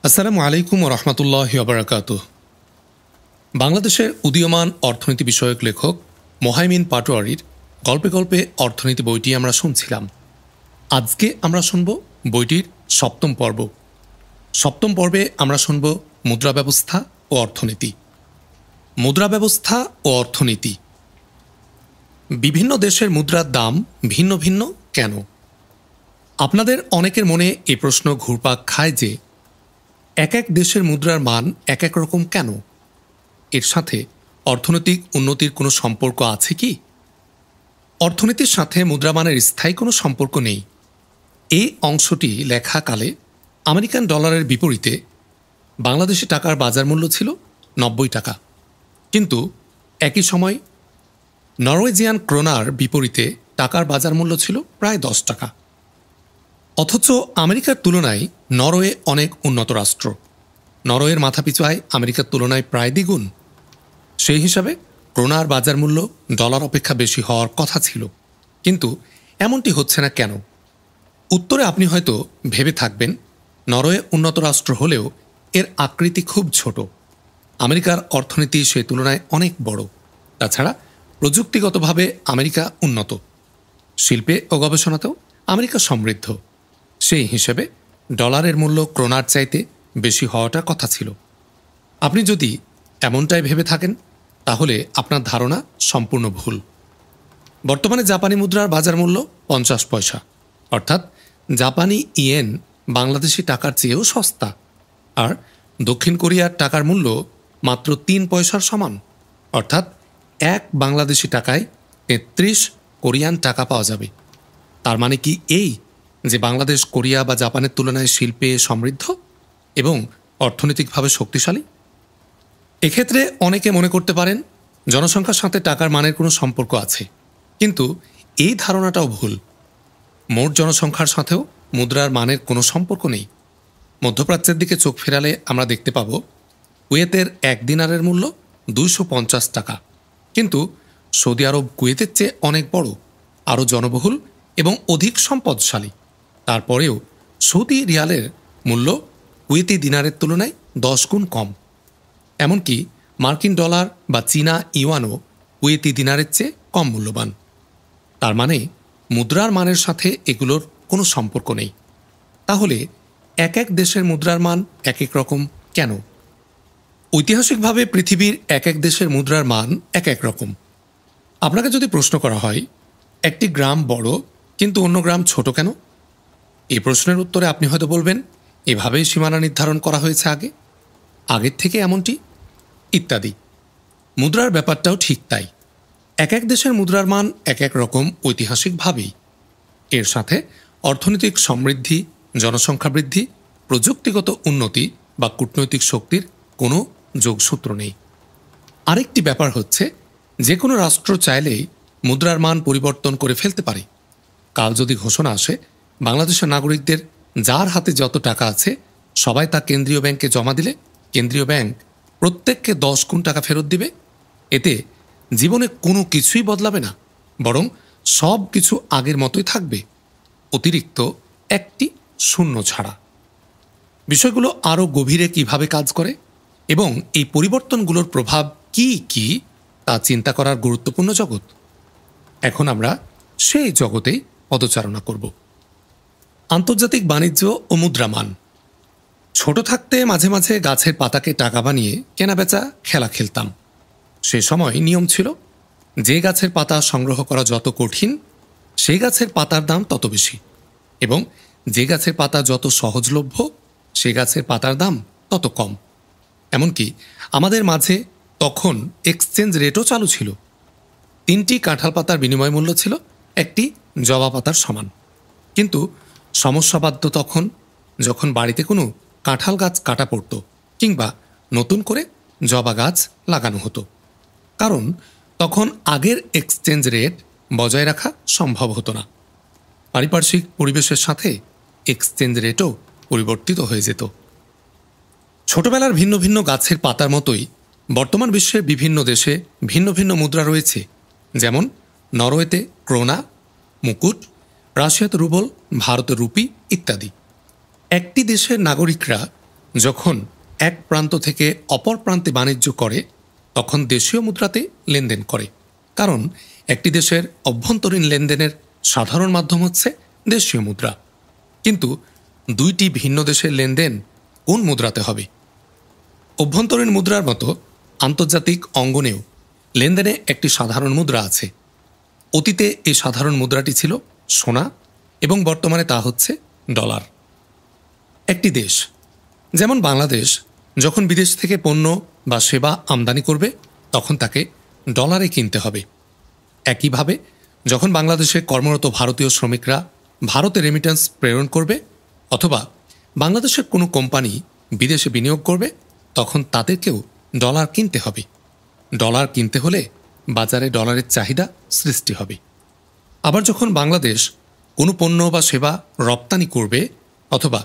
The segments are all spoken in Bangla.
আসসালামু আলাইকুম রহমতুল্লাহ বারাকাতুহ। বাংলাদেশের উদীয়মান অর্থনীতি বিষয়ক লেখক মোহাইমিন পাটোয়ারির গল্পে গল্পে অর্থনীতি বইটি আমরা শুনছিলাম। আজকে আমরা শুনব বইটির সপ্তম পর্ব। সপ্তম পর্বে আমরা শুনব মুদ্রা ব্যবস্থা ও অর্থনীতি। মুদ্রা ব্যবস্থা ও অর্থনীতি। বিভিন্ন দেশের মুদ্রার দাম ভিন্ন ভিন্ন কেন? আপনাদের অনেকের মনে এ প্রশ্ন ঘুরপাক খায় যে এক এক দেশের মুদ্রার মান এক এক রকম কেন? এর সাথে অর্থনৈতিক উন্নতির কোনো সম্পর্ক আছে কি? অর্থনীতির সাথে মুদ্রামানের স্থায়ী কোনো সম্পর্ক নেই। এই অংশটি লেখাকালে আমেরিকান ডলারের বিপরীতে বাংলাদেশি টাকার বাজার মূল্য ছিল ৯০ টাকা, কিন্তু একই সময় নরওয়েজিয়ান ক্রোনার বিপরীতে টাকার বাজার মূল্য ছিল প্রায় ১০ টাকা। অথচ আমেরিকার তুলনায় নরওয়ে অনেক উন্নত রাষ্ট্র। নরওয়ের মাথাপিছু আয় আমেরিকার তুলনায় প্রায় দ্বিগুণ। সেই হিসাবে ক্রোনার বাজার মূল্য ডলার অপেক্ষা বেশি হওয়ার কথা ছিল, কিন্তু এমনটি হচ্ছে না কেন? উত্তরে আপনি হয়তো ভেবে থাকবেন, নরওয়ে উন্নত রাষ্ট্র হলেও এর আকৃতি খুব ছোট। আমেরিকার অর্থনীতি সেই তুলনায় অনেক বড়। তাছাড়া প্রযুক্তিগতভাবে আমেরিকা উন্নত, শিল্পে ও গবেষণাতেও আমেরিকা সমৃদ্ধ। সেই হিসেবে ডলারের মূল্য ক্রোনার চাইতে বেশি হওয়াটা কথা ছিল। আপনি যদি এমনটাই ভেবে থাকেন, তাহলে আপনার ধারণা সম্পূর্ণ ভুল। বর্তমানে জাপানি মুদ্রার বাজার মূল্য ৫০ পয়সা, অর্থাৎ জাপানি ইয়েন বাংলাদেশি টাকার চেয়েও সস্তা। আর দক্ষিণ কোরিয়ার টাকার মূল্য মাত্র ৩ পয়সার সমান, অর্থাৎ এক বাংলাদেশি টাকায় ৩৩ কোরিয়ান টাকা পাওয়া যাবে। তার মানে কি এই যে বাংলাদেশ কোরিয়া বা জাপানের তুলনায় শিল্পে সমৃদ্ধ এবং অর্থনৈতিকভাবে শক্তিশালী? এক্ষেত্রে অনেকে মনে করতে পারেন জনসংখ্যার সাথে টাকার মানের কোনো সম্পর্ক আছে, কিন্তু এই ধারণাটাও ভুল। মোট জনসংখ্যার সাথেও মুদ্রার মানের কোনো সম্পর্ক নেই। মধ্যপ্রাচ্যের দিকে চোখ ফেরালে আমরা দেখতে পাব কুয়েতের ১ দিনারের মূল্য ২৫০ টাকা, কিন্তু সৌদি আরব কুয়েতের চেয়ে অনেক বড়, আরও জনবহুল এবং অধিক সম্পদশালী। তারপরেও সৌদি রিয়ালের মূল্য কুয়েতি দিনারের তুলনায় ১০ গুণ কম। এমনকি মার্কিন ডলার বা চীনা ইউয়ানও কুয়েতি দিনারের চেয়ে কম মূল্যবান। তার মানে মুদ্রার মানের সাথে এগুলোর কোনো সম্পর্ক নেই। তাহলে এক এক দেশের মুদ্রার মান এক এক রকম কেন? ঐতিহাসিকভাবে পৃথিবীর এক এক দেশের মুদ্রার মান এক এক রকম। আপনাকে যদি প্রশ্ন করা হয় একটি গ্রাম বড় কিন্তু অন্য গ্রাম ছোট কেন, এই প্রশ্নের উত্তরে আপনি হয়তো বলবেন, এভাবেই সীমানা নির্ধারণ করা হয়েছে আগের থেকে এমনটি ইত্যাদি। মুদ্রার ব্যাপারটাও ঠিক তাই। এক এক দেশের মুদ্রার মান এক এক রকম ঐতিহাসিকভাবেই। এর সাথে অর্থনৈতিক সমৃদ্ধি, জনসংখ্যা বৃদ্ধি, প্রযুক্তিগত উন্নতি বা কূটনৈতিক শক্তির কোনো যোগসূত্র নেই। আরেকটি ব্যাপার হচ্ছে, যে কোনো রাষ্ট্র চাইলেই মুদ্রার মান পরিবর্তন করে ফেলতে পারে। কাল যদি ঘোষণা আসে বাংলাদেশের নাগরিকদের যার হাতে যত টাকা আছে সবাই তা কেন্দ্রীয় ব্যাংকে জমা দিলে কেন্দ্রীয় ব্যাংক প্রত্যেককে ১০ গুণ টাকা ফেরত দিবে, এতে জীবনে কোনো কিছুই বদলাবে না, বরং সব কিছু আগের মতোই থাকবে, অতিরিক্ত একটি শূন্য ছাড়া। বিষয়গুলো আরও গভীরে কিভাবে কাজ করে এবং এই পরিবর্তনগুলোর প্রভাব কি কি তা চিন্তা করার গুরুত্বপূর্ণ জগৎ। এখন আমরা সেই জগতেই পদচারণা করব। আন্তর্জাতিক বাণিজ্য ও মুদ্রামান। ছোট থাকতে মাঝে মাঝে গাছের পাতাকে টাকা বানিয়ে কেনাবেচা খেলা খেলতাম। সে সময় নিয়ম ছিল, যে গাছের পাতা সংগ্রহ করা যত কঠিন সেই গাছের পাতার দাম তত বেশি, এবং যে গাছের পাতা যত সহজলভ্য সে গাছের পাতার দাম তত কম। এমনকি আমাদের মাঝে তখন এক্সচেঞ্জ রেটও চালু ছিল। ৩টি কাঁঠাল পাতার বিনিময় মূল্য ছিল একটি জবা পাতার সমান। কিন্তু সমস্যা বাধত তখন, যখন বাড়িতে কোনো কাঁঠাল গাছ কাটা পড়ত কিংবা নতুন করে জবা গাছ লাগানো হতো, কারণ তখন আগের এক্সচেঞ্জ রেট বজায় রাখা সম্ভব হতো না। পারিপার্শ্বিক পরিবেশের সাথে এক্সচেঞ্জ রেটও পরিবর্তিত হয়ে যেত। ছোটবেলার ভিন্ন ভিন্ন গাছের পাতার মতোই বর্তমান বিশ্বের বিভিন্ন দেশে ভিন্ন ভিন্ন মুদ্রা রয়েছে, যেমন নরওয়েতে ক্রোনা, মুকুট, রাশিয়াতে রুবল, ভারতে রুপি ইত্যাদি। একটি দেশের নাগরিকরা যখন এক প্রান্ত থেকে অপর প্রান্তে বাণিজ্য করে তখন দেশীয় মুদ্রাতে লেনদেন করে, কারণ একটি দেশের অভ্যন্তরীণ লেনদেনের সাধারণ মাধ্যম হচ্ছে দেশীয় মুদ্রা। কিন্তু দুইটি ভিন্ন দেশের লেনদেন কোন মুদ্রাতে হবে? অভ্যন্তরীণ মুদ্রার মতো আন্তর্জাতিক অঙ্গনেও লেনদেনে একটি সাধারণ মুদ্রা আছে। অতীতে এই সাধারণ মুদ্রাটি ছিল সোনা এবং বর্তমানে তা হচ্ছে ডলার। একটি দেশ যেমন বাংলাদেশ যখন বিদেশ থেকে পণ্য বা সেবা আমদানি করবে তখন তাকে ডলারে কিনতে হবে। একইভাবে যখন বাংলাদেশে কর্মরত ভারতীয় শ্রমিকরা ভারতে রেমিটেন্স প্রেরণ করবে অথবা বাংলাদেশের কোনো কোম্পানি বিদেশে বিনিয়োগ করবে তখন তাদেরকেও ডলার কিনতে হবে। ডলার কিনতে হলে বাজারে ডলারের চাহিদা সৃষ্টি হবে। আবার যখন বাংলাদেশ কোনো পণ্য বা সেবা রপ্তানি করবে অথবা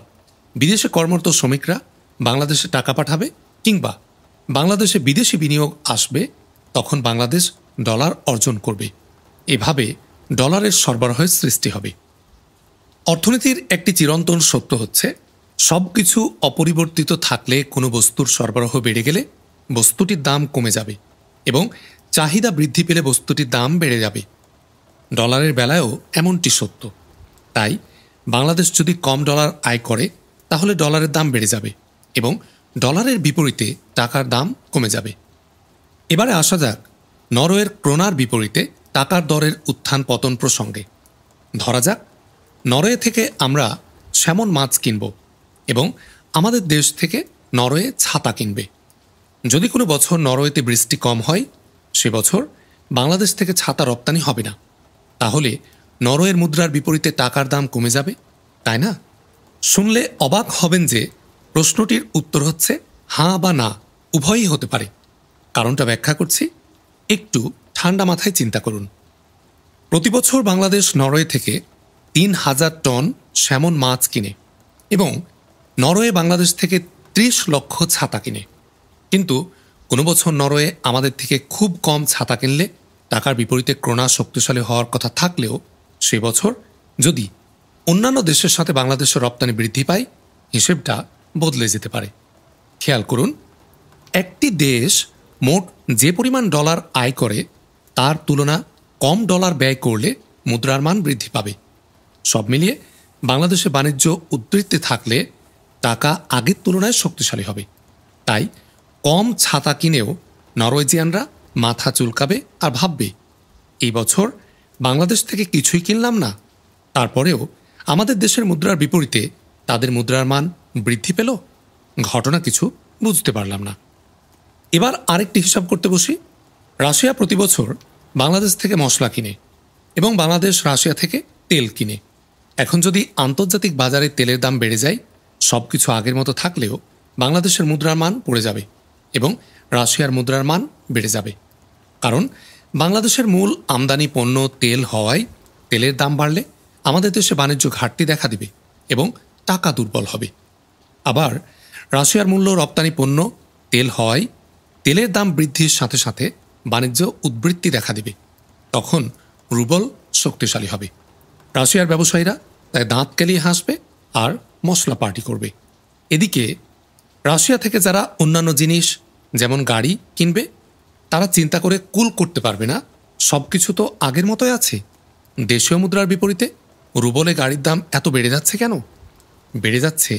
বিদেশে কর্মরত শ্রমিকরা বাংলাদেশে টাকা পাঠাবে কিংবা বাংলাদেশে বিদেশি বিনিয়োগ আসবে তখন বাংলাদেশ ডলার অর্জন করবে। এভাবে ডলারের সরবরাহের সৃষ্টি হবে। অর্থনীতির একটি চিরন্তন সত্য হচ্ছে সব কিছু অপরিবর্তিত থাকলে কোনো বস্তুর সরবরাহ বেড়ে গেলে বস্তুটির দাম কমে যাবে এবং চাহিদা বৃদ্ধি পেলে বস্তুটির দাম বেড়ে যাবে। ডলারের বেলায়ও এমনটি সত্য। তাই বাংলাদেশ যদি কম ডলার আয় করে তাহলে ডলারের দাম বেড়ে যাবে এবং ডলারের বিপরীতে টাকার দাম কমে যাবে। এবারে আসা যাক নরওয়ের ক্রোনার বিপরীতে টাকার দরের উত্থান পতন প্রসঙ্গে। ধরা যাক নরওয়ে থেকে আমরা স্যামন মাছ কিনব এবং আমাদের দেশ থেকে নরওয়ে ছাতা কিনবে। যদি কোনো বছর নরওয়েতে বৃষ্টি কম হয় সে বছর বাংলাদেশ থেকে ছাতা রপ্তানি হবে না। তাহলে নরওয়ের মুদ্রার বিপরীতে টাকার দাম কমে যাবে, তাই না? শুনলে অবাক হবেন যে প্রশ্নটির উত্তর হচ্ছে হ্যাঁ বা না, উভয়ই হতে পারে। কারণটা ব্যাখ্যা করছি, একটু ঠান্ডা মাথায় চিন্তা করুন। প্রতি বছর বাংলাদেশ নরওয়ে থেকে ৩,০০০ টন স্যামন মাছ কিনে এবং নরওয়ে বাংলাদেশ থেকে ৩০ লক্ষ ছাতা কিনে। কিন্তু কোনো বছর নরওয়ে আমাদের থেকে খুব কম ছাতা কিনলে টাকার বিপরীতে ক্রোনা শক্তিশালী হওয়ার কথা থাকলেও সে বছর যদি অন্যান্য দেশের সাথে বাংলাদেশের রপ্তানি বৃদ্ধি পায় হিসেবটা বদলে যেতে পারে। খেয়াল করুন, একটি দেশ মোট যে পরিমাণ ডলার আয় করে তার তুলনা কম ডলার ব্যয় করলে মুদ্রার মান বৃদ্ধি পাবে। সব মিলিয়ে বাংলাদেশে বাণিজ্য উদ্বৃত্তে থাকলে টাকা আগের তুলনায় শক্তিশালী হবে। তাই কম ছাতা কিনেও নরওয়েজিয়ানরা মাথা চুলকাবে আর ভাববে এই বছর বাংলাদেশ থেকে কিছুই কিনলাম না, তারপরেও আমাদের দেশের মুদ্রার বিপরীতে তাদের মুদ্রার মান বৃদ্ধি পেল। ঘটনা কিছু বুঝতে পারলাম না। এবার আরেকটি হিসাব করতে বসি। রাশিয়া প্রতি বছর বাংলাদেশ থেকে মশলা কিনে এবং বাংলাদেশ রাশিয়া থেকে তেল কিনে। এখন যদি আন্তর্জাতিক বাজারে তেলের দাম বেড়ে যায়, সব কিছু আগের মতো থাকলেও বাংলাদেশের মুদ্রার মান পড়ে যাবে এবং রাশিয়ার মুদ্রার মান বেড়ে যাবে। কারণ বাংলাদেশের মূল আমদানি পণ্য তেল হওয়ায় তেলের দাম বাড়লে আমাদের দেশে বাণিজ্য ঘাটতি দেখা দিবে এবং টাকা দুর্বল হবে। আবার রাশিয়ার মূল্য রপ্তানি পণ্য তেল হওয়ায় তেলের দাম বৃদ্ধির সাথে সাথে বাণিজ্য উদ্বৃত্তি দেখা দিবে। তখন রুবল শক্তিশালী হবে। রাশিয়ার ব্যবসায়ীরা তাই দাঁত কেলিয়ে হাসবে আর মশলা পার্টি করবে। এদিকে রাশিয়া থেকে যারা অন্যান্য জিনিস যেমন গাড়ি কিনবে তারা চিন্তা করে কুল করতে পারবে না সব কিছু তো আগের মতোই আছে। দেশীয় মুদ্রার বিপরীতে রুবলে গাড়ির দাম এত বেড়ে যাচ্ছে কেন? বেড়ে যাচ্ছে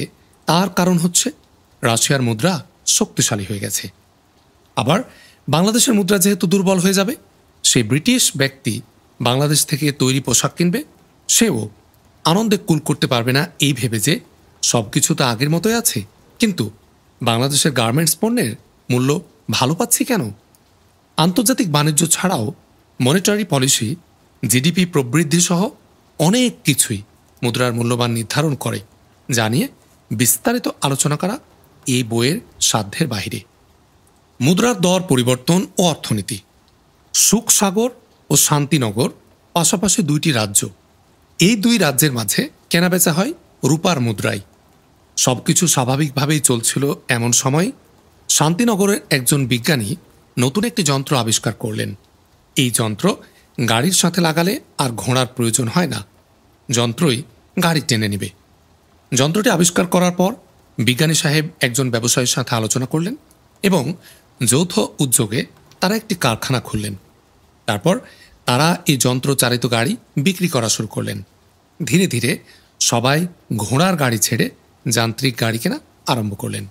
তার কারণ হচ্ছে রাশিয়ার মুদ্রা শক্তিশালী হয়ে গেছে। আবার বাংলাদেশের মুদ্রা যেহেতু দুর্বল হয়ে যাবে, সেই ব্রিটিশ ব্যক্তি বাংলাদেশ থেকে তৈরি পোশাক কিনবে, সেও আনন্দে কুল করতে পারবে না এই ভেবে যে সব কিছু তো আগের মতোই আছে, কিন্তু বাংলাদেশের গার্মেন্টস পণ্যের মূল্য ভালো পাচ্ছি কেন? আন্তর্জাতিক বাণিজ্য ছাড়াও মনিটারি পলিসি, জিডিপি প্রবৃদ্ধি সহ অনেক কিছুই মুদ্রার মূল্যমান নির্ধারণ করে, যা নিয়ে বিস্তারিত আলোচনা করা এই বইয়ের সাধ্যের বাইরে। মুদ্রার দর পরিবর্তন ও অর্থনীতি। সুখসাগর ও শান্তিনগর পাশাপাশি দুইটি রাজ্য। এই দুই রাজ্যের মাঝে কেনাবেচা হয় রূপার মুদ্রায়। সবকিছু স্বাভাবিকভাবেই চলছিল এমন সময় শান্তিনগরের একজন বিজ্ঞানী নতুন একটি যন্ত্র আবিষ্কার করলেন। এই যন্ত্র গাড়ির সাথে লাগালে আর ঘোড়ার প্রয়োজন হয় না, যন্ত্রই গাড়ি টেনে নেবে। যন্ত্রটি আবিষ্কার করার পর বিজ্ঞানী সাহেব একজন ব্যবসায়ীর সাথে আলোচনা করলেন এবং যৌথ উদ্যোগে তারা একটি কারখানা খুললেন। তারপর তারা এই যন্ত্রচালিত গাড়ি বিক্রি করা শুরু করলেন। ধীরে ধীরে সবাই ঘোড়ার গাড়ি ছেড়ে যান্ত্রিক গাড়ি কেনা আরম্ভ করলেন।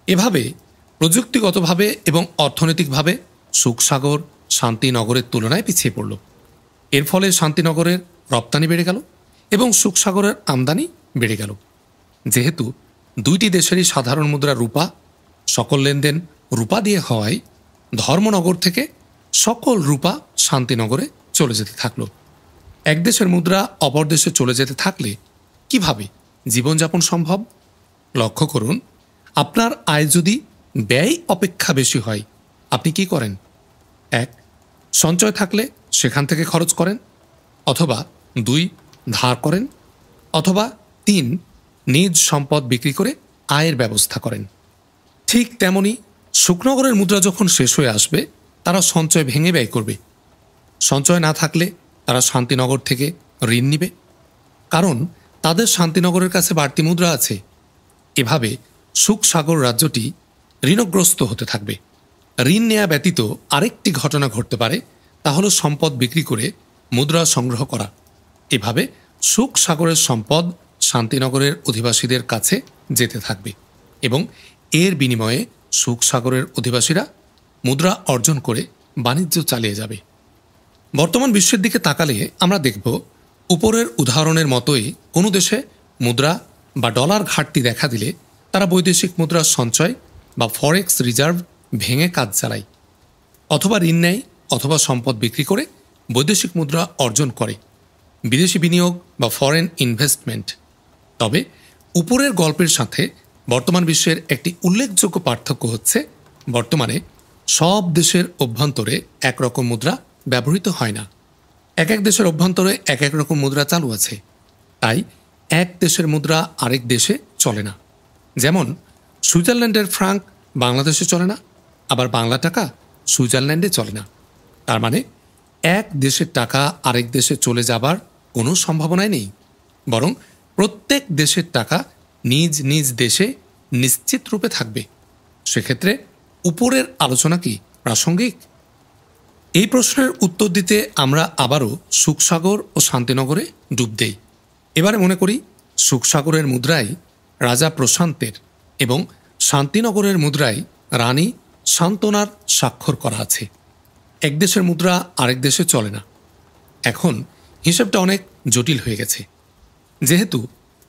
এভাবে প্রযুক্তিগতভাবে এবং অর্থনৈতিকভাবে সুখসাগর শান্তিনগরের তুলনায় পিছিয়ে পড়ল। এর ফলে শান্তিনগরের রপ্তানি বেড়ে গেল এবং সুখসাগরের আমদানি বেড়ে গেল। যেহেতু দুইটি দেশেরই সাধারণ মুদ্রা রূপা, সকল লেনদেন রূপা দিয়ে হওয়ায় ধর্মনগর থেকে সকল রূপা শান্তিনগরে চলে যেতে থাকল। এক দেশের মুদ্রা অপর দেশে চলে যেতে থাকলে কিভাবে জীবনযাপন সম্ভব? লক্ষ্য করুন, আপনার আয় যদি ব্যয় অপেক্ষা বেশি হয়, আপনি কি করেন? 1. সঞ্চয় থাকলে সেখান থেকে খরচ করেন, অথবা 2. ধার করেন, অথবা 3. নিজ সম্পদ বিক্রি করে আয়ের ব্যবস্থা করেন। ঠিক তেমনি সুখনগরের মুদ্রা যখন শেষ হয়ে আসবে, তারা সঞ্চয় ভেঙে ব্যয় করবে। সঞ্চয় না থাকলে তারা শান্তিনগর থেকে ঋণ নিবে, কারণ তাদের শান্তিনগরের কাছে বাড়তি মুদ্রা আছে। এভাবে সুখসাগর রাজ্যটি ঋণগ্রস্ত হতে থাকবে। ঋণ নেয়া ব্যতীত আরেকটি ঘটনা ঘটতে পারে, তা হলো সম্পদ বিক্রি করে মুদ্রা সংগ্রহ করা। এভাবে সুখসাগরের সম্পদ শান্তিনগরের অধিবাসীদের কাছে যেতে থাকবে এবং এর বিনিময়ে সুখসাগরের অধিবাসীরা মুদ্রা অর্জন করে বাণিজ্য চালিয়ে যাবে। বর্তমান বিশ্বের দিকে তাকালে আমরা দেখব, উপরের উদাহরণের মতোই কোনো দেশে মুদ্রা বা ডলার ঘাটতি দেখা দিলে তারা বৈদেশিক মুদ্রার সঞ্চয় বা ফরেক্স রিজার্ভ ভেঙে কাজ চালায়, অথবা ঋণ নেয়, অথবা সম্পদ বিক্রি করে বৈদেশিক মুদ্রা অর্জন করে, বিদেশি বিনিয়োগ বা ফরেন ইনভেস্টমেন্ট। তবে উপরের গল্পের সাথে বর্তমান বিশ্বের একটি উল্লেখযোগ্য পার্থক্য হচ্ছে, বর্তমানে সব দেশের অভ্যন্তরে একরকম মুদ্রা ব্যবহৃত হয় না। এক এক দেশের অভ্যন্তরে এক এক রকম মুদ্রা চালু আছে। তাই এক দেশের মুদ্রা আরেক দেশে চলে না। যেমন সুইজারল্যান্ডের ফ্রাঙ্ক বাংলাদেশে চলে না, আবার বাংলা টাকা সুইজারল্যান্ডে চলে না। তার মানে এক দেশের টাকা আরেক দেশে চলে যাবার কোনো সম্ভাবনাই নেই, বরং প্রত্যেক দেশের টাকা নিজ নিজ দেশে নিশ্চিত রূপে থাকবে। সেক্ষেত্রে উপরের আলোচনা কি প্রাসঙ্গিক? এই প্রশ্নের উত্তর দিতে আমরা আবারও সুখসাগর ও শান্তিনগরে ডুব দেই। এবারে মনে করি সুখসাগরের মুদ্রায় রাজা প্রশান্তের এবং শান্তিনগরের মুদ্রায় রানী শান্তনার স্বাক্ষর করা আছে। এক দেশের মুদ্রা আরেক দেশে চলে না। এখন হিসেবটা অনেক জটিল হয়ে গেছে। যেহেতু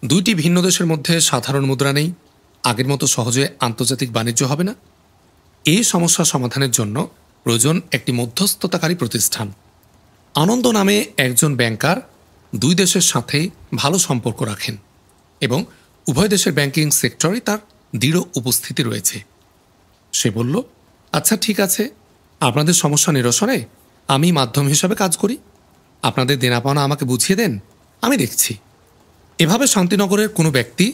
দুইটি ভিন্ন দেশের মধ্যে সাধারণ মুদ্রা নেই, আগের মতো সহজে আন্তর্জাতিক বাণিজ্য হবে না। এই সমস্যা সমাধানের জন্য প্রয়োজন একটি মধ্যস্থতাকারী প্রতিষ্ঠান। আনন্দ নামে একজন ব্যাংকার দুই দেশের সাথে ভালো সম্পর্ক রাখেন এবং উভয় দেশের ব্যাংকিং সেক্টরে তার দৃঢ় উপস্থিতি রয়েছে। সে বলল, আচ্ছা ঠিক আছে, আপনাদের সমস্যা নিরসনে আমি মাধ্যম হিসাবে কাজ করি। আপনাদের দেনা পাওনা আমাকে বুঝিয়ে দেন, আমি দেখছি। এভাবে শান্তিনগরের কোনো ব্যক্তি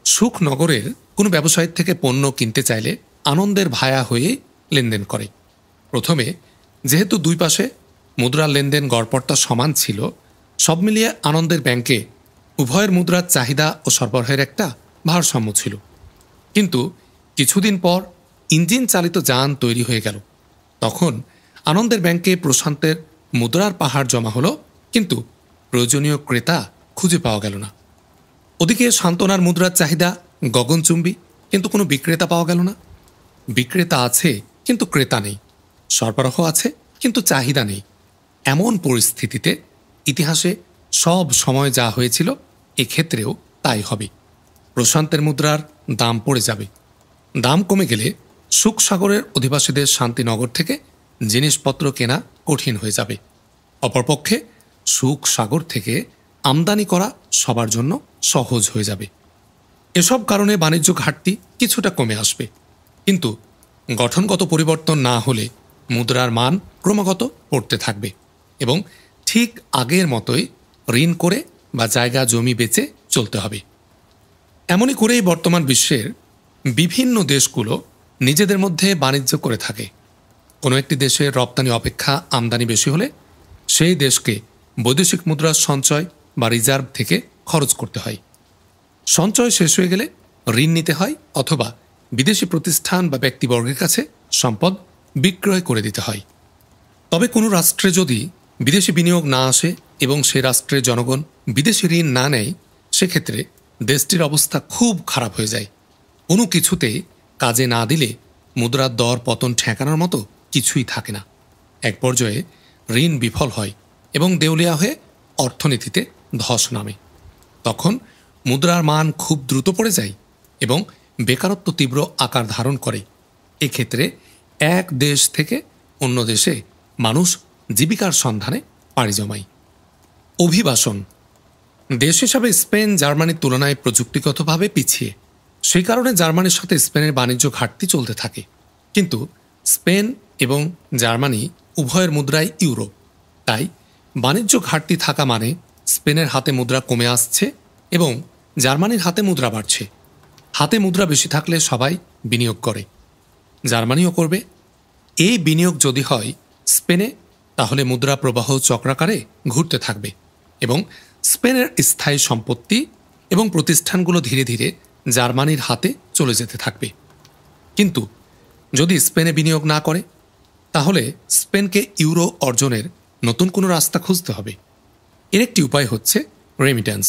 সুখনগরের কোনো ব্যবসায়ীর থেকে পণ্য কিনতে চাইলে আনন্দের ভায়া হয়ে লেনদেন করে। প্রথমে যেহেতু দুই পাশে মুদ্রার লেনদেন গড়পড়তা সমান ছিল, সব মিলিয়ে আনন্দের ব্যাংকে উভয়ের মুদ্রার চাহিদা ও সরবরাহের একটা ভারসাম্য ছিল। কিন্তু কিছুদিন পর ইঞ্জিন চালিত যান তৈরি হয়ে গেল। তখন আনন্দের ব্যাংকে প্রশান্তের মুদ্রার পাহাড় জমা হলো, কিন্তু প্রয়োজনীয় ক্রেতা খুঁজে পাওয়া গেল না। ওদিকে শান্তনার মুদ্রার চাহিদা গগনচুম্বী, কিন্তু কোনো বিক্রেতা পাওয়া গেল না। বিক্রেতা আছে কিন্তু ক্রেতা নেই, সরবরাহ আছে কিন্তু চাহিদা নেই। এমন পরিস্থিতিতে ইতিহাসে সব সময় যা হয়েছিল, এক্ষেত্রেও তাই হবে। প্রশান্তের মুদ্রার দাম পড়ে যাবে। দাম কমে গেলে সুখসাগরের অধিবাসীদের শান্তিনগর থেকে জিনিসপত্র কেনা কঠিন হয়ে যাবে। অপরপক্ষে সুখসাগর থেকে আমদানি করা সবার জন্য সহজ হয়ে যাবে। এসব কারণে বাণিজ্য ঘাটতি কিছুটা কমে আসবে, কিন্তু গঠনগত পরিবর্তন না হলে মুদ্রার মান ক্রমাগত পড়তে থাকবে এবং ঠিক আগের মতোই ঋণ করে বা জায়গা জমি বেচে চলতে হবে। এমনই করেই বর্তমান বিশ্বের বিভিন্ন দেশগুলো নিজেদের মধ্যে বাণিজ্য করে থাকে। কোনো একটি দেশের রপ্তানি অপেক্ষা আমদানি বেশি হলে সেই দেশকে বৈদেশিক মুদ্রার সঞ্চয় বা রিজার্ভ থেকে খরচ করতে হয়। সঞ্চয় শেষ হয়ে গেলে ঋণ নিতে হয় অথবা বিদেশি প্রতিষ্ঠান বা ব্যক্তিবর্গের কাছে সম্পদ বিক্রয় করে দিতে হয়। তবে কোনো রাষ্ট্রে যদি বিদেশি বিনিয়োগ না আসে এবং সে রাষ্ট্রের জনগণ বিদেশি ঋণ না নেয়, সেক্ষেত্রে দেশটির অবস্থা খুব খারাপ হয়ে যায়। কোনো কিছুতে কাজে না দিলে মুদ্রার দর পতন ঠেকানোর মতো কিছুই থাকে না। এক পর্যায়ে ঋণ বিফল হয় এবং দেউলিয়া হয়ে অর্থনীতিতে ধস নামে। তখন মুদ্রার মান খুব দ্রুত পড়ে যায় এবং বেকারত্ব তীব্র আকার ধারণ করে। এক্ষেত্রে এক দেশ থেকে অন্য দেশে মানুষ জীবিকার সন্ধানে পাড়ি জমায়। অভিবাসন। দেশ হিসাবে স্পেন জার্মানির তুলনায় প্রযুক্তিগতভাবে পিছিয়ে, সেই কারণে জার্মানির সাথে স্পেনের বাণিজ্য ঘাটতি চলতে থাকে। কিন্তু স্পেন এবং জার্মানি উভয়ের মুদ্রায় ইউরো, তাই বাণিজ্য ঘাটতি থাকা মানে স্পেনের হাতে মুদ্রা কমে আসছে এবং জার্মানির হাতে মুদ্রা বাড়ছে। হাতে মুদ্রা বেশি থাকলে সবাই বিনিয়োগ করে, জার্মানিও করবে। এই বিনিয়োগ যদি হয় স্পেনে, তাহলে মুদ্রা প্রবাহ চক্রাকারে ঘুরতে থাকবে এবং স্পেনের স্থায়ী সম্পত্তি এবং প্রতিষ্ঠানগুলো ধীরে ধীরে জার্মানির হাতে চলে যেতে থাকবে। কিন্তু যদি স্পেনে বিনিয়োগ না করে, তাহলে স্পেনকে ইউরো অর্জনের নতুন কোনো রাস্তা খুঁজতে হবে। এর একটি উপায় হচ্ছে রেমিট্যান্স।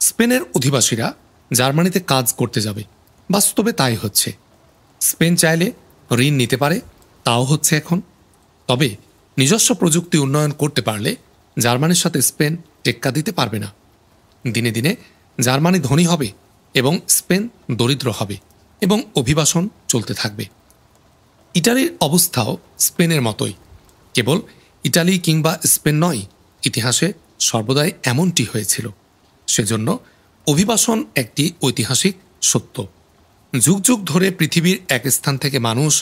স্পেনের অধিবাসীরা জার্মানিতে কাজ করতে যাবে, বাস্তবে তাই হচ্ছে। স্পেন চাইলে ঋণ নিতে পারে, তাও হচ্ছে এখন। তবে নিজস্ব প্রযুক্তি উন্নয়ন করতে পারলে জার্মানির সাথে স্পেন টেক্কা দিতে পারবে না। দিনে দিনে জার্মানি ধনী হবে এবং স্পেন দরিদ্র হবে এবং অভিবাসন চলতে থাকবে। ইটালির অবস্থাও স্পেনের মতোই, কেবল ইটালি কিংবা স্পেন নয়, ইতিহাসে সর্বদাই এমনটি হয়েছিল। সেজন্য অভিবাসন একটি ঐতিহাসিক সত্য। যুগ যুগ ধরে পৃথিবীর এক স্থান থেকে মানুষ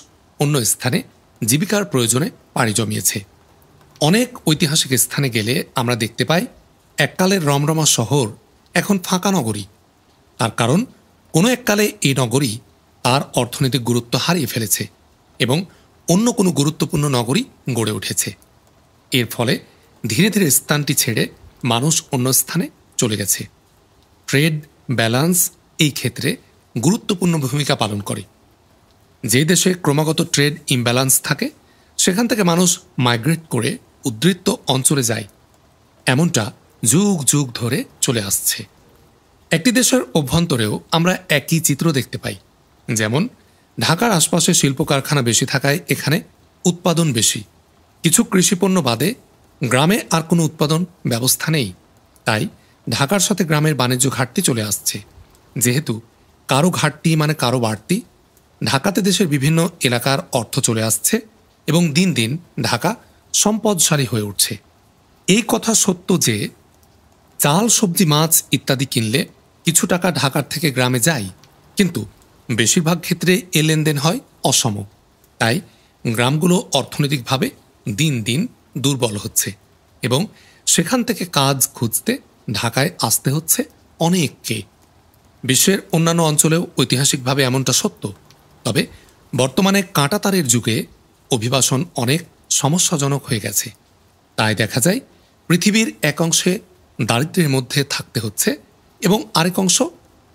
অন্য স্থানে জীবিকার প্রয়োজনে পাড়ি জমিয়েছে। অনেক ঐতিহাসিক স্থানে গেলে আমরা দেখতে পাই এককালের রমরমা শহর এখন ফাঁকা নগরী। তার কারণ কোনো এককালে এই নগরী তার অর্থনৈতিক গুরুত্ব হারিয়ে ফেলেছে এবং অন্য কোনো গুরুত্বপূর্ণ নগরী গড়ে উঠেছে। এর ফলে ধীরে ধীরে স্থানটি ছেড়ে মানুষ অন্য স্থানে চলে গেছে। ট্রেড ব্যালান্স এই ক্ষেত্রে গুরুত্বপূর্ণ ভূমিকা পালন করে। যে দেশে ক্রমাগত ট্রেড ইমব্যালেন্স থাকে, সেখান থেকে মানুষ মাইগ্রেট করে উদ্বৃত্ত অঞ্চলে যায়। এমনটা যুগ যুগ ধরে চলে আসছে। একটি দেশের অভ্যন্তরেও আমরা একই চিত্র দেখতে পাই। যেমন ঢাকার আশপাশে শিল্প কারখানা বেশি থাকায় এখানে উৎপাদন বেশি। কিছু কৃষিপণ্য বাদে গ্রামে আর কোনো উৎপাদন ব্যবস্থা নেই, তাই ঢাকার সাথে গ্রামের বাণিজ্য ঘাটতি চলে আসছে। যেহেতু কারো ঘাটতি মানে কারো বাড়তি, ঢাকাতে দেশের বিভিন্ন এলাকার অর্থ চলে আসছে এবং দিন দিন ঢাকা সম্পদশালী হয়ে উঠছে। এই কথা সত্য যে চাল, সবজি, মাছ ইত্যাদি কিনলে কিছু টাকা ঢাকার থেকে গ্রামে যায়, কিন্তু বেশিরভাগ ক্ষেত্রে এ লেনদেন হয় অসম। তাই গ্রামগুলো অর্থনৈতিকভাবে দিন দিন দুর্বল হচ্ছে এবং সেখান থেকে কাজ খুঁজতে ঢাকায় আসতে হচ্ছে অনেককে। বিশ্বের অন্যান্য অঞ্চলেও ঐতিহাসিকভাবে এমনটা সত্য। তবে বর্তমানে কাঁটাতারের যুগে অভিবাসন অনেক সমস্যাজনক হয়ে গেছে। তাই দেখা যায় পৃথিবীর এক অংশে দারিদ্র্যের মধ্যে থাকতে হচ্ছে এবং আরেক অংশ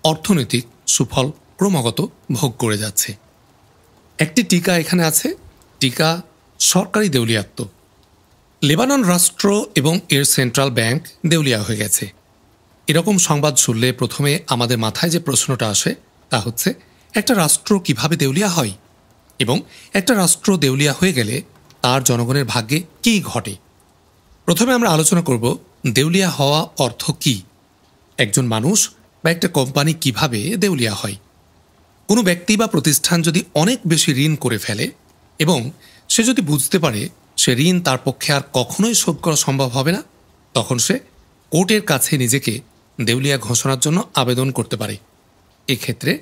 অর্থনৈতিক সুফল ক্রমাগত ভোগ করে যাচ্ছে। একটি টিকা এখানে আছে, টিকা সরকারি দেউলিয়াত্ব। লেবানন রাষ্ট্র এবং এর সেন্ট্রাল ব্যাংক দেউলিয়া হয়ে গেছে। এরকম সংবাদ শুনলে প্রথমে আমাদের মাথায় যে প্রশ্নটা আসে তা হচ্ছে, একটা রাষ্ট্র কিভাবে দেউলিয়া হয় এবং একটা রাষ্ট্র দেউলিয়া হয়ে গেলে তার জনগণের ভাগ্যে কী ঘটে। প্রথমে আমরা আলোচনা করব দেউলিয়া হওয়া অর্থ কী, একজন মানুষ বা একটা কোম্পানি কিভাবে দেউলিয়া হয়। কোনো ব্যক্তি বা প্রতিষ্ঠান যদি অনেক বেশি ঋণ করে ফেলে এবং সে যদি বুঝতে পারে সে ঋণ তার পক্ষে আর কখনোই শোধ করা সম্ভব হবে না, তখন সে কোর্টের কাছে নিজেকে দেউলিয়া ঘোষণার জন্য আবেদন করতে পারে। এক্ষেত্রে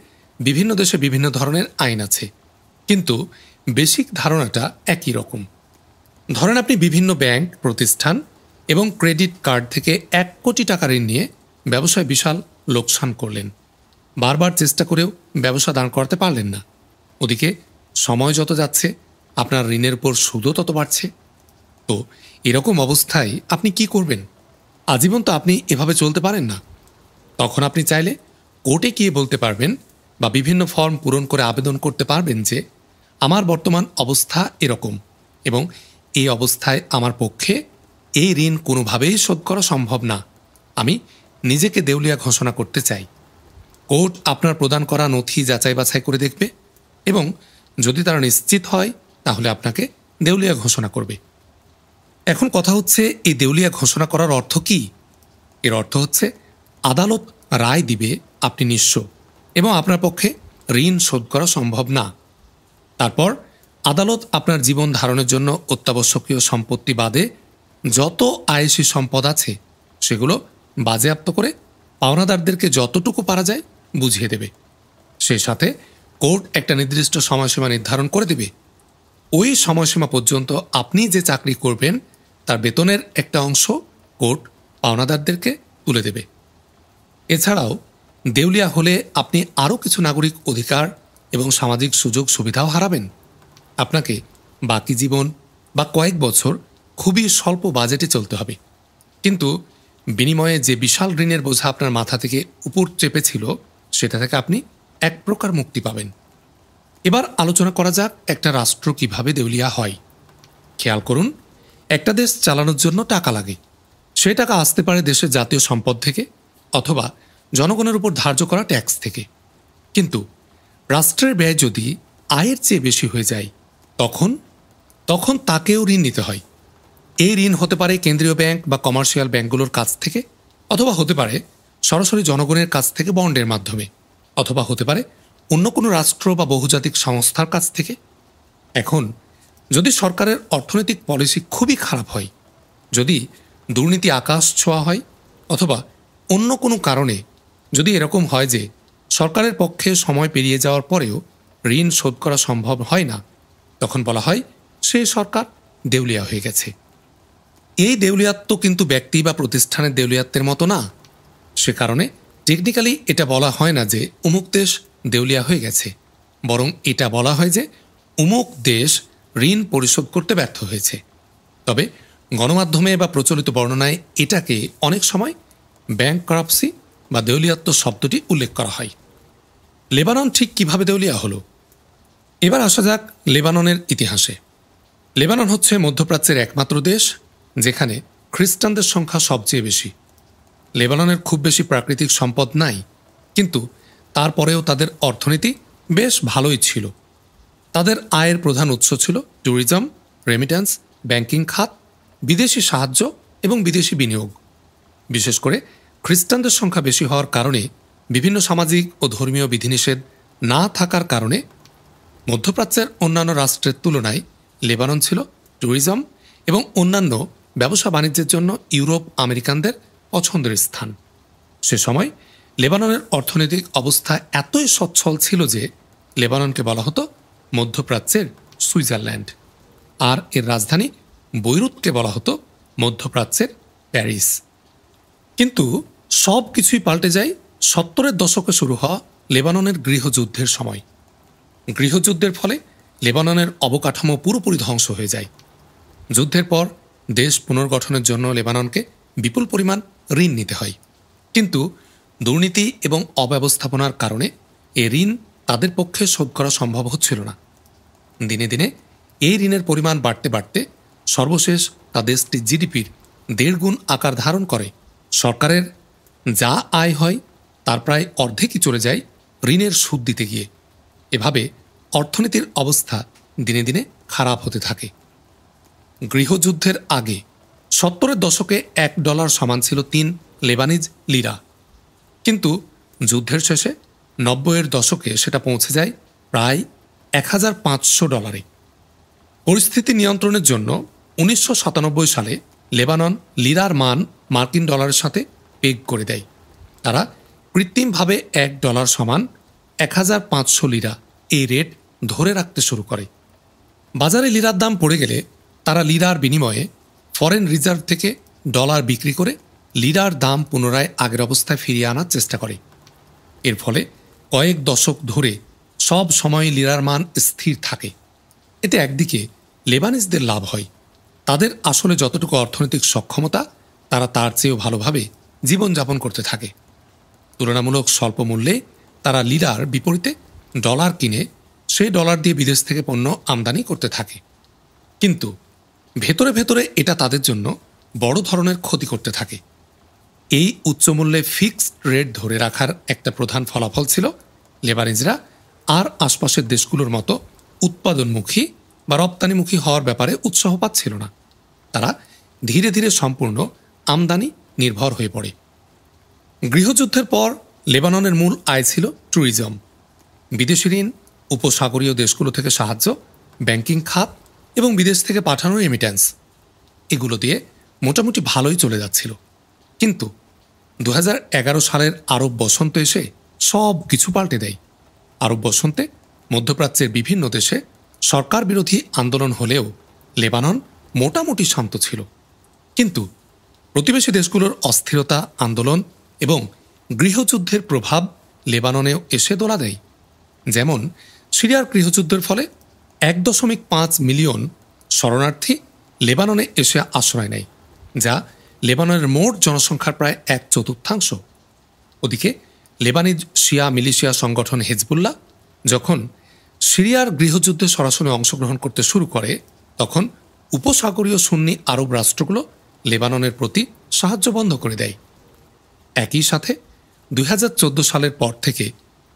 বিভিন্ন দেশে বিভিন্ন ধরনের আইন আছে, কিন্তু বেসিক ধারণাটা একই রকম। ধরেন আপনি বিভিন্ন ব্যাংক, প্রতিষ্ঠান এবং ক্রেডিট কার্ড থেকে 1 কোটি টাকা ঋণ নিয়ে ব্যবসায় বিশাল লোকসান করলেন। বারবার চেষ্টা করেও ব্যবসা দাঁড় করাতে পারলেন না। ওদিকে সময় যত যাচ্ছে আপনার ঋণের উপর সুদও তত বাড়ছে। তো এরকম অবস্থায় আপনি কি করবেন? আজীবন তো আপনি এভাবে চলতে পারেন না। তখন আপনি চাইলে কোর্টে গিয়ে বলতে পারবেন বা বিভিন্ন ফর্ম পূরণ করে আবেদন করতে পারবেন যে আমার বর্তমান অবস্থা এরকম এবং এই অবস্থায় আমার পক্ষে এই ঋণ কোনোভাবেই শোধ করা সম্ভব না, আমি নিজেকে দেউলিয়া ঘোষণা করতে চাই। কোর্ট আপনার প্রদান করা নথি যাচাই বাছাই করে দেখবে এবং যদি তারা নিশ্চিত হয় তাহলে আপনাকে দেউলিয়া ঘোষণা করবে। এখন কথা হচ্ছে, এই দেউলিয়া ঘোষণা করার অর্থ কি? এর অর্থ হচ্ছে আদালত রায় দিবে আপনি নিঃস্ব এবং আপনার পক্ষে ঋণ শোধ করা সম্ভব না। তারপর আদালত আপনার জীবন ধারণের জন্য অত্যাবশ্যকীয় সম্পত্তি বাদে যত আয়েশি সম্পদ আছে সেগুলো বাজেয়াপ্ত করে পাওনাদারদেরকে যতটুকু পারা যায় বুঝিয়ে দেবে। সে সাথে কোর্ট একটা নির্দিষ্ট সময়সীমা নির্ধারণ করে দেবে। ওই সময়সীমা পর্যন্ত আপনি যে চাকরি করবেন তার বেতনের একটা অংশ কোর্ট পাওনাদারদেরকে তুলে দেবে। এছাড়াও দেউলিয়া হলে আপনি আরও কিছু নাগরিক অধিকার এবং সামাজিক সুযোগ সুবিধাও হারাবেন। আপনাকে বাকি জীবন বা কয়েক বছর খুবই স্বল্প বাজেটে চলতে হবে, কিন্তু বিনিময়ে যে বিশাল ঋণের বোঝা আপনার মাথা থেকে উপর চেপেছিল সেটা থেকে আপনি এক প্রকার মুক্তি পাবেন। এবার আলোচনা করা যাক একটা রাষ্ট্র কিভাবে দেউলিয়া হয়। খেয়াল করুন, একটা দেশ চালানোর জন্য টাকা লাগে। সেই টাকা আসতে পারে দেশের জাতীয় সম্পদ থেকে অথবা জনগণের উপর ধার্য করা ট্যাক্স থেকে। কিন্তু রাষ্ট্রের ব্যয় যদি আয়ের চেয়ে বেশি হয়ে যায় তখন তাকেও ঋণ নিতে হয়। এই ঋণ হতে পারে কেন্দ্রীয় ব্যাংক বা কমার্শিয়াল ব্যাংকগুলোর কাছ থেকে, অথবা হতে পারে সরাসরি জনগণের কাছ থেকে বন্ডের মাধ্যমে, অথবা হতে পারে অন্য কোনো রাষ্ট্র বা বহুজাতিক সংস্থার কাছ থেকে। এখন যদি সরকারের অর্থনৈতিক পলিসি খুবই খারাপ হয়, যদি দুর্নীতি আকাশ ছোঁয়া হয়, অথবা অন্য কোনো কারণে যদি এরকম হয় যে সরকারের পক্ষে সময় পেরিয়ে যাওয়ার পরেও ঋণ শোধ করা সম্ভব হয় না, তখন বলা হয় সে সরকার দেউলিয়া হয়ে গেছে। এই দেউলিয়াত্ব কিন্তু ব্যক্তি বা প্রতিষ্ঠানের দেউলিয়াত্বের মতো না। সে কারণে টেকনিক্যালি এটা বলা হয় না যে অমুক দেশ দেউলিয়া হয়ে গেছে, বরং এটা বলা হয় যে অমুক দেশ ঋণ পরিশোধ করতে ব্যর্থ হয়েছে। তবে গণমাধ্যমে বা প্রচলিত বর্ণনায় এটাকে অনেক সময় ব্যাংকরাপসি বা দেউলিয়াত্ব শব্দটি উল্লেখ করা হয়। লেবানন ঠিক কিভাবে দেউলিয়া হলো? এবার আসা যাক লেবাননের ইতিহাসে। লেবানন হচ্ছে মধ্যপ্রাচ্যের একমাত্র দেশ যেখানে খ্রিস্টানদের সংখ্যা সবচেয়ে বেশি। লেবাননের খুব বেশি প্রাকৃতিক সম্পদ নাই, কিন্তু তারপরেও তাদের অর্থনীতি বেশ ভালোই ছিল। তাদের আয়ের প্রধান উৎস ছিল ট্যুরিজম, রেমিট্যান্স, ব্যাংকিং খাত, বিদেশি সাহায্য এবং বিদেশি বিনিয়োগ। বিশেষ করে খ্রিস্টানদের সংখ্যা বেশি হওয়ার কারণে বিভিন্ন সামাজিক ও ধর্মীয় বিধিনিষেধ না থাকার কারণে মধ্যপ্রাচ্যের অন্যান্য রাষ্ট্রের তুলনায় লেবানন ছিল ট্যুরিজম এবং অন্যান্য ব্যবসা বাণিজ্যের জন্য ইউরোপ আমেরিকানদের পছন্দের স্থান। সে সময় লেবাননের অর্থনৈতিক অবস্থা এতই সচ্ছল ছিল যে লেবাননকে বলা হতো মধ্যপ্রাচ্যের সুইজারল্যান্ড, আর এর রাজধানী বৈরুতকে বলা হতো মধ্যপ্রাচ্যের প্যারিস। কিন্তু সব কিছুই পাল্টে যায় 70-এর দশকে শুরু হওয়া লেবাননের গৃহযুদ্ধের সময়। গৃহযুদ্ধের ফলে লেবাননের অবকাঠামো পুরোপুরি ধ্বংস হয়ে যায়। যুদ্ধের পর দেশ পুনর্গঠনের জন্য লেবাননকে বিপুল পরিমাণ ঋণ নিতে হয়, কিন্তু দুর্নীতি এবং অব্যবস্থাপনার কারণে এই ঋণ তাদের পক্ষে শোধ করা সম্ভব হচ্ছিল না। দিনে দিনে এই ঋণের পরিমাণ বাড়তে বাড়তে সর্বশেষ তা দেশটি জিডিপির 1.5 গুণ আকার ধারণ করে। সরকারের যা আয় হয় তার প্রায় অর্ধেকই চলে যায় ঋণের সুদ দিতে গিয়ে। এভাবে অর্থনীতির অবস্থা দিনে দিনে খারাপ হতে থাকে। গৃহযুদ্ধের আগে 70-এর দশকে $1 সমান ছিল 3 লেবানিজ লিরা, কিন্তু যুদ্ধের শেষে 90-এর দশকে সেটা পৌঁছে যায় প্রায় $1,500। পরিস্থিতি নিয়ন্ত্রণের জন্য 1997 সালে লেবানন লিরার মান মার্কিন ডলারের সাথে পেগ করে দেয়। তারা কৃত্রিমভাবে $1 সমান 1,500 লিরা এই রেট ধরে রাখতে শুরু করে। বাজারে লিরার দাম পড়ে গেলে তারা লিরার বিনিময়ে ফরেন রিজার্ভ থেকে ডলার বিক্রি করে লিরার দাম পুনরায় আগের অবস্থায় ফিরিয়ে আনার চেষ্টা করে। এর ফলে কয়েক দশক ধরে সব সময় লিরার মান স্থির থাকে। এতে একদিকে লেবানিজদের লাভ হয়, তাদের আসলে যতটুকু অর্থনৈতিক সক্ষমতা তারা তার চেয়েও ভালোভাবে জীবনযাপন করতে থাকে। তুলনামূলক স্বল্প মূল্যে তারা লিরার বিপরীতে ডলার কিনে সেই ডলার দিয়ে বিদেশ থেকে পণ্য আমদানি করতে থাকে। কিন্তু ভেতরে ভেতরে এটা তাদের জন্য বড় ধরনের ক্ষতি করতে থাকে। এই উচ্চমূল্যে ফিক্সড রেট ধরে রাখার একটা প্রধান ফলাফল ছিল লেবানিজরা আর আশপাশের দেশগুলোর মতো উৎপাদনমুখী বা রপ্তানিমুখী হওয়ার ব্যাপারে উৎসাহ পাচ্ছিল না। তারা ধীরে ধীরে সম্পূর্ণ আমদানি নির্ভর হয়ে পড়ে। গৃহযুদ্ধের পর লেবাননের মূল আয় ছিল ট্যুরিজম, বিদেশি ঋণ, উপসাগরীয় দেশগুলো থেকে সাহায্য, ব্যাংকিং খাত এবং বিদেশ থেকে পাঠানো রেমিট্যান্স। এগুলো দিয়ে মোটামুটি ভালোই চলে যাচ্ছিল। কিন্তু 2011 সালের আরব বসন্ত এসে সব কিছু পাল্টে দেয়। আরব বসন্তে মধ্যপ্রাচ্যের বিভিন্ন দেশে সরকার বিরোধী আন্দোলন হলেও লেবানন মোটামুটি শান্ত ছিল। কিন্তু প্রতিবেশী দেশগুলোর অস্থিরতা, আন্দোলন এবং গৃহযুদ্ধের প্রভাব লেবাননেও এসে দোলা দেয়। যেমন সিরিয়ার গৃহযুদ্ধের ফলে 1.5 মিলিয়ন শরণার্থী লেবাননে এসে আশ্রয় নেয়, যা লেবাননের মোট জনসংখ্যার প্রায় 1/4। ওদিকে লেবানিজ শিয়া মিলিশিয়া সংগঠন হিজবুল্লাহ যখন সিরিয়ার গৃহযুদ্ধে সরাসরি অংশগ্রহণ করতে শুরু করে, তখন উপসাগরীয় সুন্নি আরব রাষ্ট্রগুলো লেবাননের প্রতি সাহায্য বন্ধ করে দেয়। একই সাথে 2014 সালের পর থেকে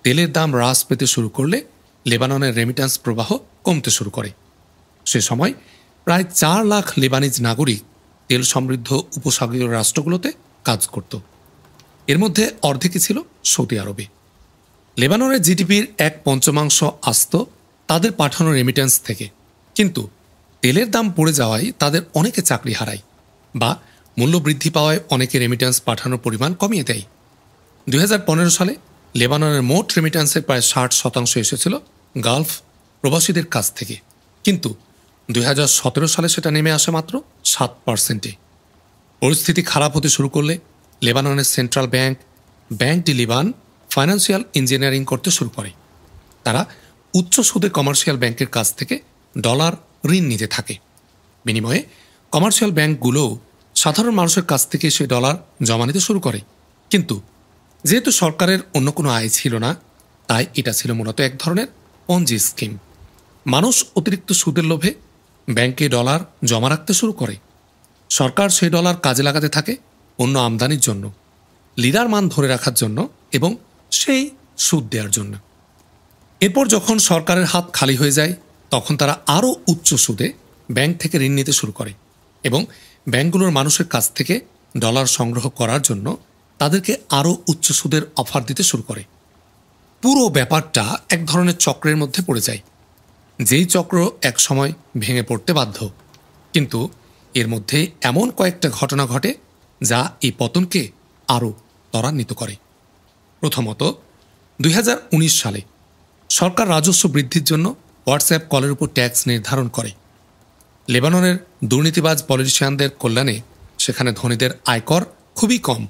তেলের দাম হ্রাস পেতে শুরু করলে লেবাননের রেমিট্যান্স প্রবাহ কমতে শুরু করে। সে সময় প্রায় 4 লাখ লেবানিজ নাগরিক তেল সমৃদ্ধ উপসাগরীয় রাষ্ট্রগুলোতে কাজ করত। এর মধ্যে অর্ধেকই ছিল সৌদি আরবে। লেবাননের জিডিপির 1/5 আসত তাদের পাঠানো রেমিট্যান্স থেকে। কিন্তু তেলের দাম পড়ে যাওয়ায় তাদের অনেকে চাকরি হারায় বা মূল্য বৃদ্ধি পাওয়ায় অনেকে রেমিট্যান্স পাঠানোর পরিমাণ কমিয়ে দেয়। 2015 সালে লেবাননের মোট রেমিট্যান্সের প্রায় 60% এসেছিল গালফ প্রবাসীদের কাছ থেকে। কিন্তু 2017 সালে সেটা নেমে আসে মাত্র 7%। পরিস্থিতি খারাপ হতে শুরু করলে লেবাননের central bank du Liban financial engineering করতে শুরু করে। তারা উচ্চ সুদে কমার্শিয়াল ব্যাংকের কাছ থেকে ডলার ঋণ নিতে থাকে। বিনিময়ে কমার্শিয়াল ব্যাংকগুলোও সাধারণ মানুষের কাছ থেকে সে ডলার জমা নিতে শুরু করে। কিন্তু যেহেতু সরকারের অন্য কোনো আয় ছিল না, তাই এটা ছিল মূলত এক ধরনের পঞ্জি স্কিম। মানুষ অতিরিক্ত সুদের লোভে ব্যাংকে ডলার জমা রাখতে শুরু করে। সরকার সেই ডলার কাজে লাগাতে থাকে অন্য আমদানির জন্য, লিরার মান ধরে রাখার জন্য এবং সেই সুদ দেওয়ার জন্য। এরপর যখন সরকারের হাত খালি হয়ে যায়, তখন তারা আরও উচ্চ সুদে ব্যাংক থেকে ঋণ নিতে শুরু করে এবং ব্যাংকগুলোর মানুষের কাছ থেকে ডলার সংগ্রহ করার জন্য তাদেরকে আরও উচ্চ সুদের অফার দিতে শুরু করে। পুরো ব্যাপারটা এক ধরনের চক্রের মধ্যে পড়ে যায়, যেই চক্র এক সময় ভেঙে পড়তে বাধ্য। কিন্তু এর মধ্যে এমন কয়েকটা ঘটনা ঘটে যা এই পতনকে আরও ত্বরান্বিত করে। প্রথমত, 2019 সালে সরকার রাজস্ব বৃদ্ধির জন্য হোয়াটসঅ্যাপ কলের উপর ট্যাক্স নির্ধারণ করে। লেবাননের দুর্নীতিবাজ পলিটিশিয়ানদের কল্যাণে সেখানে ধনীদের আয়কর খুবই কম।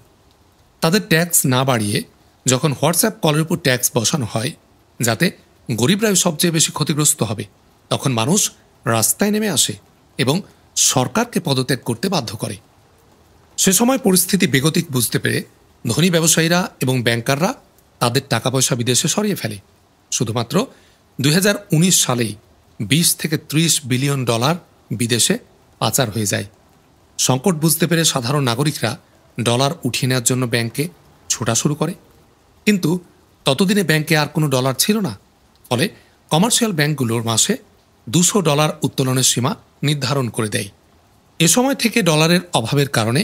তাদের ট্যাক্স না বাড়িয়ে যখন হোয়াটসঅ্যাপ কলের উপর ট্যাক্স বসানো হয় যাতে গরিবরাই সবচেয়ে বেশি ক্ষতিগ্রস্ত হবে, তখন মানুষ রাস্তায় নেমে আসে এবং সরকারকে পদত্যাগ করতে বাধ্য করে। সে সময় পরিস্থিতি বেগতিক বুঝতে পেরে ধনী ব্যবসায়ীরা এবং ব্যাংকাররা তাদের টাকা পয়সা বিদেশে সরিয়ে ফেলে। শুধুমাত্র 2019 সালেই 20 থেকে 30 বিলিয়ন ডলার বিদেশে পাচার হয়ে যায়। সংকট বুঝতে পেরে সাধারণ নাগরিকরা ডলার উঠিয়ে নেওয়ার জন্য ব্যাংকে ছোটা শুরু করে। কিন্তু ততদিনে ব্যাংকে আর কোনো ডলার ছিল না। ফলে কমার্শিয়াল ব্যাংকগুলোর মাসে $200 উত্তোলনের সীমা নির্ধারণ করে দেয়। এ সময় থেকে ডলারের অভাবের কারণে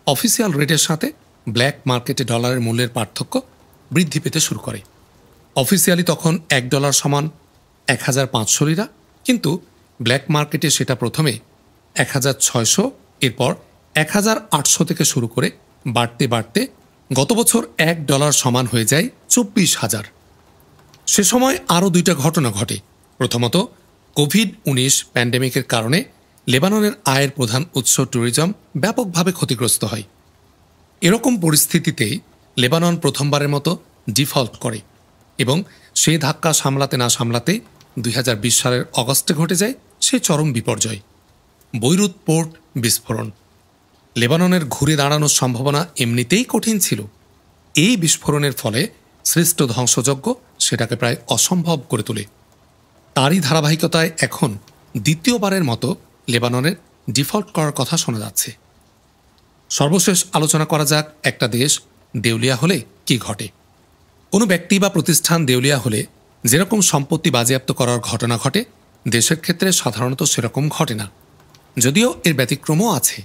অফিসিয়াল রেটের সাথে ব্ল্যাক মার্কেটে ডলারের মূল্যের পার্থক্য বৃদ্ধি পেতে শুরু করে। অফিসিয়ালি তখন $1 সমান 1500 লিরা, কিন্তু ব্ল্যাক মার্কেটে সেটা প্রথমে 1600, এরপর 1800 থেকে শুরু করে বাড়তে বাড়তে গত বছর $1 সমান হয়ে যায় 24,000। সে সময় আরও 2টা ঘটনা ঘটে। প্রথমত, কোভিড-19 প্যান্ডেমিকের কারণে লেবাননের আয়ের প্রধান উৎস ট্যুরিজম ব্যাপকভাবে ক্ষতিগ্রস্ত হয়। এরকম পরিস্থিতিতে লেবানন প্রথমবারের মতো ডিফল্ট করে এবং সেই ধাক্কা সামলাতে না সামলাতে 2020 সালের অগস্টে ঘটে যায় সে চরম বিপর্যয়, বৈরুত পোর্ট বিস্ফোরণ। লেবাননের ঘুরে দাঁড়ানোর সম্ভাবনা এমনিতেই কঠিন ছিল। এই বিস্ফোরণের ফলে সৃষ্ট ধ্বংসযজ্ঞ সেটাকে প্রায় অসম্ভব করে তোলে। তারই ধারাবাহিকতায় এখন দ্বিতীয়বারের মতো লেবাননের ডিফল্ট করার কথা শোনা যাচ্ছে। সর্বশেষ আলোচনা করা যাক, একটা দেশ দেউলিয়া হলে কি ঘটে। কোনো ব্যক্তি বা প্রতিষ্ঠান দেউলিয়া হলে যেরকম সম্পত্তি বাজেয়াপ্ত করার ঘটনা ঘটে, দেশের ক্ষেত্রে সাধারণত সেরকম ঘটে না, যদিও এর ব্যতিক্রমও আছে।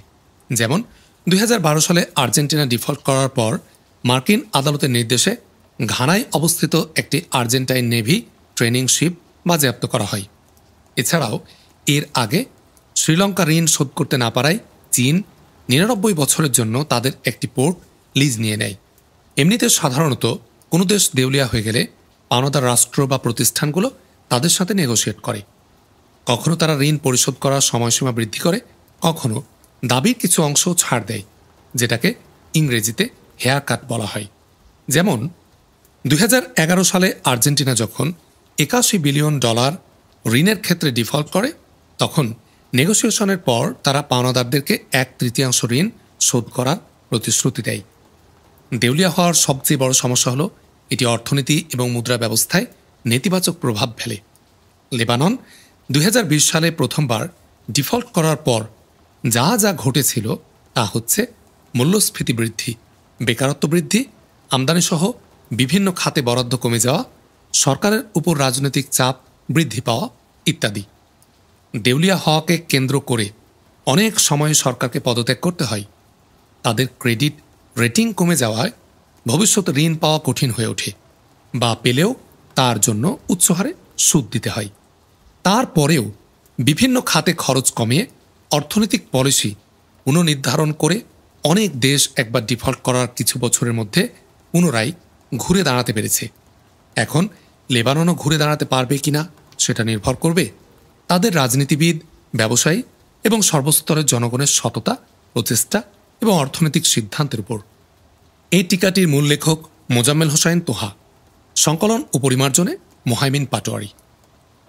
যেমন 2012 সালে আর্জেন্টিনা ডিফল্ট করার পর মার্কিন আদালতের নির্দেশে ঘানায় অবস্থিত একটি আর্জেন্টাইন নেভি ট্রেনিং শিপ বাজেয়াপ্ত করা হয়। এছাড়াও এর আগে শ্রীলঙ্কা ঋণ শোধ করতে না পারায় চীন 99 বছরের জন্য তাদের একটি পোর্ট লিজ নিয়ে নেয়। এমনিতে সাধারণত কোনো দেশ দেউলিয়া হয়ে গেলে পাওনাদার রাষ্ট্র বা প্রতিষ্ঠানগুলো তাদের সাথে নেগোশিয়েট করে। কখনো তারা ঋণ পরিশোধ করার সময়সীমা বৃদ্ধি করে, কখনো দাবির কিছু অংশ ছাড় দেয়, যেটাকে ইংরেজিতে হেয়ার কাট বলা হয়। যেমন 2011 সালে আর্জেন্টিনা যখন $81 বিলিয়ন ঋণের ক্ষেত্রে ডিফল্ট করে, তখন নেগোসিয়েশনের পর তারা পাওনাদারদেরকে 1/3 ঋণ শোধ করার প্রতিশ্রুতি দেয়। দেউলিয়া হওয়ার সবচেয়ে বড় সমস্যা হলো এটি অর্থনীতি এবং মুদ্রা ব্যবস্থায় নেতিবাচক প্রভাব ফেলে। লেবানন 2020 সালে প্রথমবার ডিফল্ট করার পর যা যা ঘটেছিল তা হচ্ছে মূল্যস্ফীতি বৃদ্ধি, বেকারত্ব বৃদ্ধি, আমদানিসহ বিভিন্ন খাতে বরাদ্দ কমে যাওয়া, সরকারের উপর রাজনৈতিক চাপ বৃদ্ধি পাওয়া ইত্যাদি। দেউলিয়া হওয়াকে কেন্দ্র করে অনেক সময় সরকারকে পদত্যাগ করতে হয়। তাদের ক্রেডিট রেটিং কমে যাওয়ায় ভবিষ্যতে ঋণ পাওয়া কঠিন হয়ে ওঠে, বা পেলেও তার জন্য উচ্চহারে সুদ দিতে হয়। তারপরেও বিভিন্ন খাতে খরচ কমিয়ে অর্থনৈতিক পলিসি পুনর্নির্ধারণ করে অনেক দেশ একবার ডিফল্ট করার কিছু বছরের মধ্যে পুনরায় ঘুরে দাঁড়াতে পেরেছে। এখন লেবাননও ঘুরে দাঁড়াতে পারবে কিনা সেটা নির্ভর করবে তাদের রাজনীতিবিদ, ব্যবসায়ী এবং সর্বস্তরের জনগণের সততা, প্রচেষ্টা এবং অর্থনৈতিক সিদ্ধান্তের উপর। এই টিকাটির মূল লেখক মোজাম্মেল হোসাইন তোহা, সংকলন ও পরিমার্জনে মোহাইমিন পাটোয়ারি।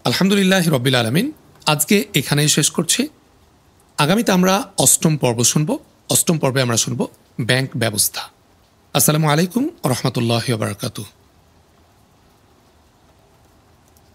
আলহামদুলিল্লাহ রব্বিল আলামিন। আজকে এখানেই শেষ করছি। আগামীতে আমরা 8ম পর্ব শুনব। 8ম পর্বে আমরা শুনব ব্যাংক ব্যবস্থা। আসসালামু আলাইকুম ওয়া রাহমাতুল্লাহি ওয়া বারাকাতুহু।